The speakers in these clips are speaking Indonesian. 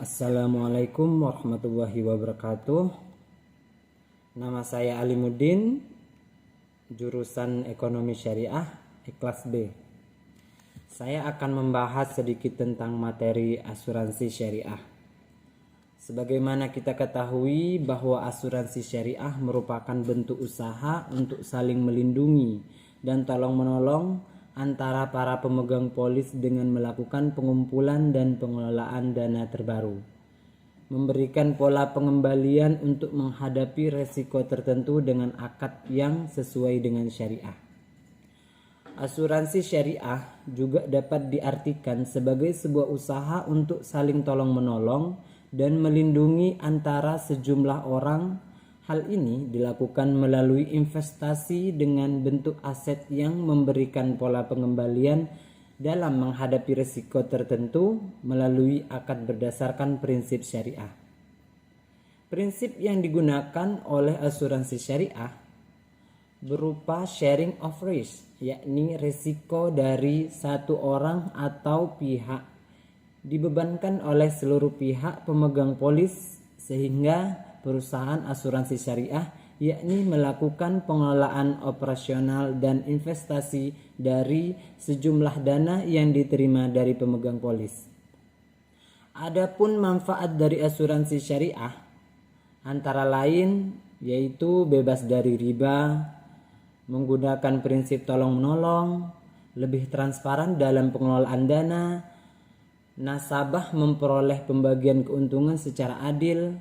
Assalamualaikum warahmatullahi wabarakatuh. Nama saya Alimuddin, jurusan Ekonomi Syariah, kelas B. Saya akan membahas sedikit tentang materi asuransi syariah. Sebagaimana kita ketahui bahwa asuransi syariah merupakan bentuk usaha untuk saling melindungi dan tolong-menolong antara para pemegang polis dengan melakukan pengumpulan dan pengelolaan dana terbaru, memberikan pola pengembalian untuk menghadapi resiko tertentu dengan akad yang sesuai dengan syariah. Asuransi syariah juga dapat diartikan sebagai sebuah usaha untuk saling tolong-menolong dan melindungi antara sejumlah orang. Hal ini dilakukan melalui investasi dengan bentuk aset yang memberikan pola pengembalian dalam menghadapi risiko tertentu melalui akad berdasarkan prinsip syariah. Prinsip yang digunakan oleh asuransi syariah berupa sharing of risk, yakni risiko dari satu orang atau pihak dibebankan oleh seluruh pihak pemegang polis, sehingga perusahaan asuransi syariah yakni melakukan pengelolaan operasional dan investasi dari sejumlah dana yang diterima dari pemegang polis. Adapun manfaat dari asuransi syariah antara lain yaitu bebas dari riba, menggunakan prinsip tolong-menolong, lebih transparan dalam pengelolaan dana, nasabah memperoleh pembagian keuntungan secara adil,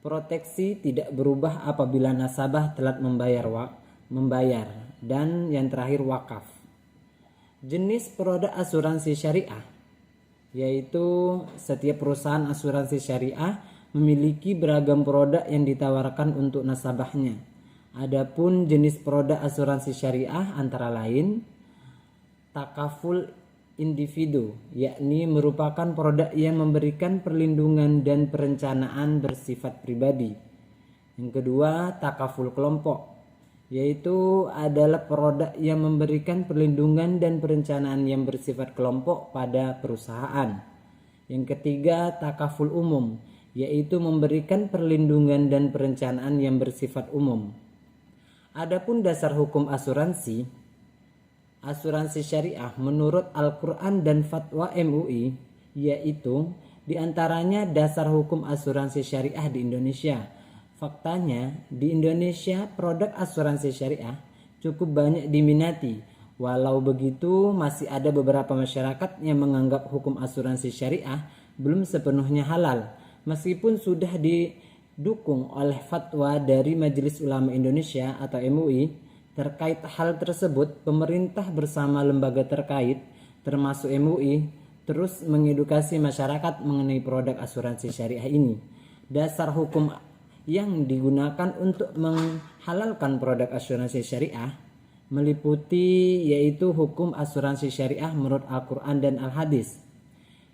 proteksi tidak berubah apabila nasabah telat membayar, dan yang terakhir wakaf. Jenis produk asuransi syariah yaitu setiap perusahaan asuransi syariah memiliki beragam produk yang ditawarkan untuk nasabahnya. Adapun jenis produk asuransi syariah antara lain takaful individu, yakni merupakan produk yang memberikan perlindungan dan perencanaan bersifat pribadi. Yang kedua, takaful kelompok, yaitu adalah produk yang memberikan perlindungan dan perencanaan yang bersifat kelompok pada perusahaan. Yang ketiga, takaful umum, yaitu memberikan perlindungan dan perencanaan yang bersifat umum. Adapun dasar hukum asuransi syariah menurut Al-Quran dan fatwa MUI, yaitu diantaranya dasar hukum asuransi syariah di Indonesia. Faktanya di Indonesia produk asuransi syariah cukup banyak diminati. Walau begitu masih ada beberapa masyarakat yang menganggap hukum asuransi syariah belum sepenuhnya halal, meskipun sudah didukung oleh fatwa dari Majelis Ulama Indonesia atau MUI. Terkait hal tersebut, pemerintah bersama lembaga terkait termasuk MUI terus mengedukasi masyarakat mengenai produk asuransi syariah ini. Dasar hukum yang digunakan untuk menghalalkan produk asuransi syariah meliputi yaitu hukum asuransi syariah menurut Al-Quran dan Al-Hadis.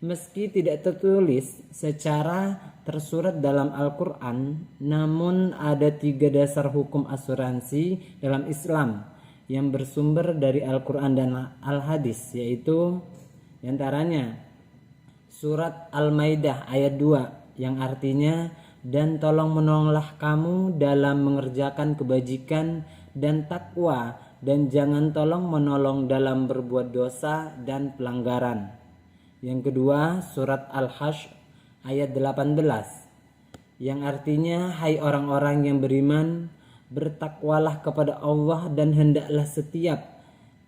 Meski tidak tertulis secara tersurat dalam Al-Quran, namun ada 3 dasar hukum asuransi dalam Islam yang bersumber dari Al-Quran dan Al-Hadis, yaitu diantaranya surat Al-Maidah ayat 2 yang artinya, dan tolong menolonglah kamu dalam mengerjakan kebajikan dan takwa, dan jangan tolong menolong dalam berbuat dosa dan pelanggaran. Yang kedua, surat Al-Hasyr ayat 18 yang artinya, hai orang-orang yang beriman, bertakwalah kepada Allah dan hendaklah setiap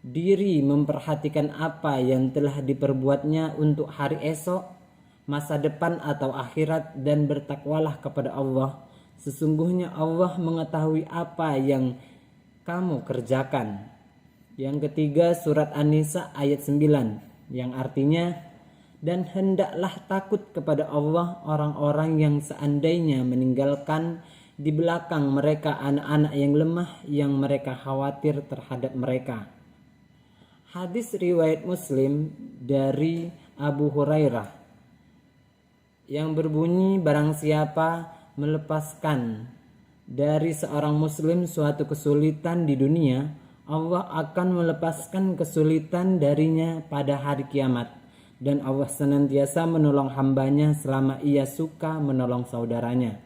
diri memperhatikan apa yang telah diperbuatnya untuk hari esok, masa depan atau akhirat, dan bertakwalah kepada Allah. Sesungguhnya Allah mengetahui apa yang kamu kerjakan. Yang ketiga, surat An-Nisa ayat 9 yang artinya, dan hendaklah takut kepada Allah orang-orang yang seandainya meninggalkan di belakang mereka anak-anak yang lemah yang mereka khawatir terhadap mereka. Hadis riwayat Muslim dari Abu Hurairah yang berbunyi, barang siapa melepaskan dari seorang muslim suatu kesulitan di dunia, Allah akan melepaskan kesulitan darinya pada hari kiamat. dan Allah senantiasa menolong hambanya selama ia suka menolong saudaranya.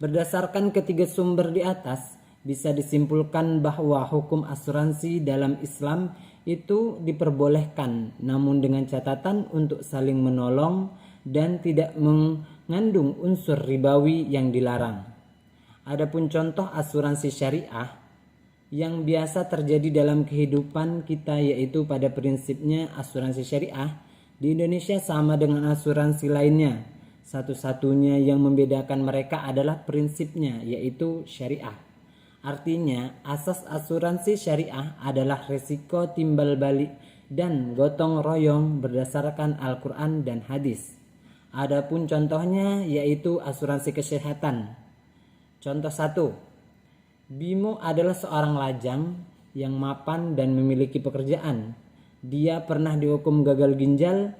Berdasarkan ketiga sumber di atas, bisa disimpulkan bahwa hukum asuransi dalam Islam itu diperbolehkan, namun dengan catatan untuk saling menolong dan tidak mengandung unsur ribawi yang dilarang. Adapun contoh asuransi syariah yang biasa terjadi dalam kehidupan kita, yaitu pada prinsipnya asuransi syariah di Indonesia sama dengan asuransi lainnya. Satu-satunya yang membedakan mereka adalah prinsipnya, yaitu syariah. Artinya, asas asuransi syariah adalah risiko timbal balik dan gotong royong berdasarkan Al-Quran dan hadis. Adapun contohnya yaitu asuransi kesehatan. Contoh 1. Bimo adalah seorang lajang yang mapan dan memiliki pekerjaan. Dia pernah dihukum gagal ginjal.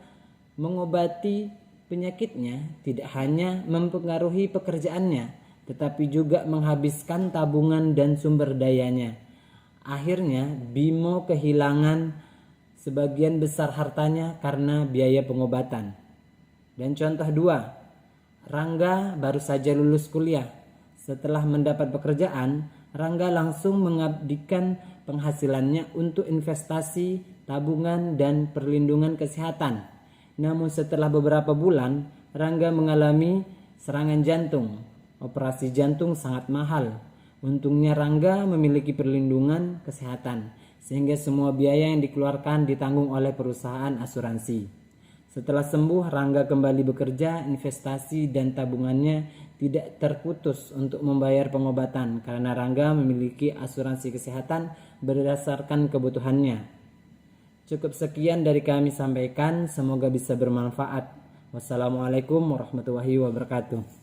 Mengobati penyakitnya tidak hanya mempengaruhi pekerjaannya, tetapi juga menghabiskan tabungan dan sumber dayanya. Akhirnya Bimo kehilangan sebagian besar hartanya karena biaya pengobatan. Dan contoh 2, Rangga baru saja lulus kuliah. Setelah mendapat pekerjaan, Rangga langsung mengabdikan penghasilannya untuk investasi, tabungan, dan perlindungan kesehatan. Namun setelah beberapa bulan, Rangga mengalami serangan jantung. Operasi jantung sangat mahal. Untungnya Rangga memiliki perlindungan kesehatan, sehingga semua biaya yang dikeluarkan ditanggung oleh perusahaan asuransi. Setelah sembuh, Rangga kembali bekerja, investasi dan tabungannya tidak terputus untuk membayar pengobatan karena Rangga memiliki asuransi kesehatan berdasarkan kebutuhannya. Cukup sekian dari kami sampaikan, semoga bisa bermanfaat. Wassalamualaikum warahmatullahi wabarakatuh.